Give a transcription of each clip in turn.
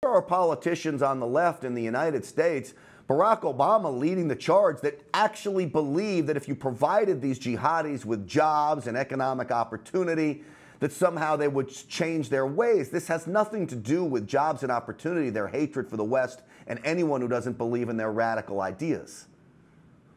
There are politicians on the left in the United States, Barack Obama leading the charge, that actually believe that if you provided these jihadis with jobs and economic opportunity, that somehow they would change their ways. This has nothing to do with jobs and opportunity, their hatred for the West and anyone who doesn't believe in their radical ideas.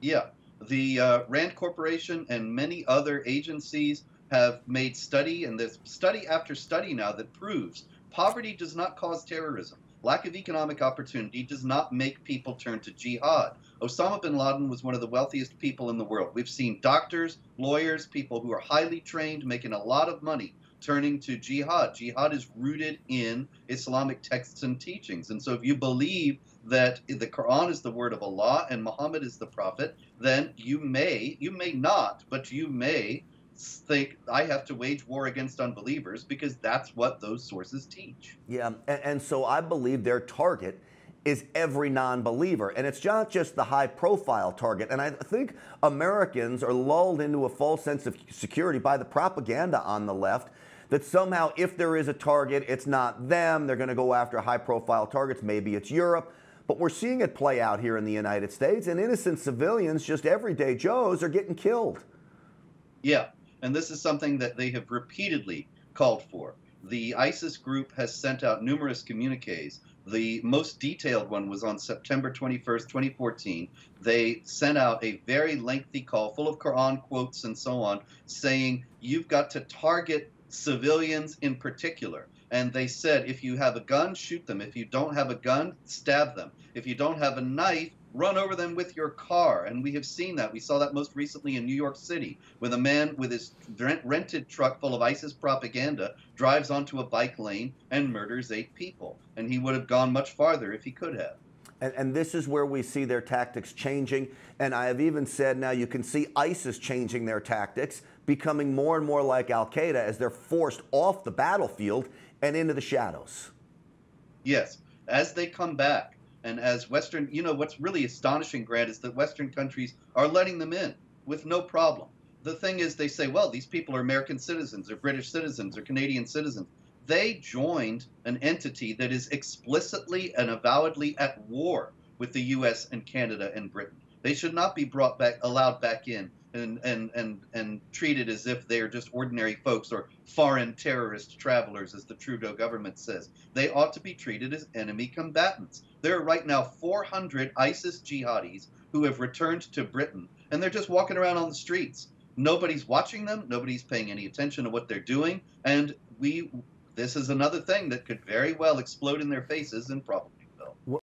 Yeah, the Rand Corporation and many other agencies have made study, and there's study after study now that proves poverty does not cause terrorism. Lack of economic opportunity does not make people turn to jihad. Osama bin Laden was one of the wealthiest people in the world. We've seen doctors, lawyers, people who are highly trained, making a lot of money, turning to jihad. Jihad is rooted in Islamic texts and teachings. And so if you believe that the Quran is the word of Allah and Muhammad is the prophet, then you may not, but you may think I have to wage war against unbelievers because that's what those sources teach. Yeah, and so I believe their target is every non-believer, and it's not just the high-profile target. And I think Americans are lulled into a false sense of security by the propaganda on the left that somehow if there is a target, it's not them. They're going to go after high-profile targets. Maybe it's Europe. But we're seeing it play out here in the United States, and innocent civilians, just everyday Joes, are getting killed. Yeah. And this is something that they have repeatedly called for. The ISIS group has sent out numerous communiques. The most detailed one was on September 21st, 2014. They sent out a very lengthy call full of Quran quotes and so on, saying you've got to target civilians in particular. And they said, if you have a gun, shoot them. If you don't have a gun, stab them. If you don't have a knife, run over them with your car. And we have seen that. We saw that most recently in New York City, with a man with his rented truck full of ISIS propaganda drives onto a bike lane and murders 8 people. And he would have gone much farther if he could have. And this is where we see their tactics changing. And I have even said now you can see ISIS changing their tactics, becoming more and more like Al-Qaeda as they're forced off the battlefield and into the shadows. Yes, as they come back. And as Western, what's really astonishing, Grant, is that Western countries are letting them in with no problem. The thing is, they say, well, these people are American citizens or British citizens or Canadian citizens. They joined an entity that is explicitly and avowedly at war with the U.S. and Canada and Britain. They should not be allowed back in and treated as if they are just ordinary folks or foreign terrorist travelers, as the Trudeau government says. They ought to be treated as enemy combatants. There are right now 400 ISIS jihadis who have returned to Britain, and they're just walking around on the streets. Nobody's watching them. Nobody's paying any attention to what they're doing. And this is another thing that could very well explode in their faces and probably will.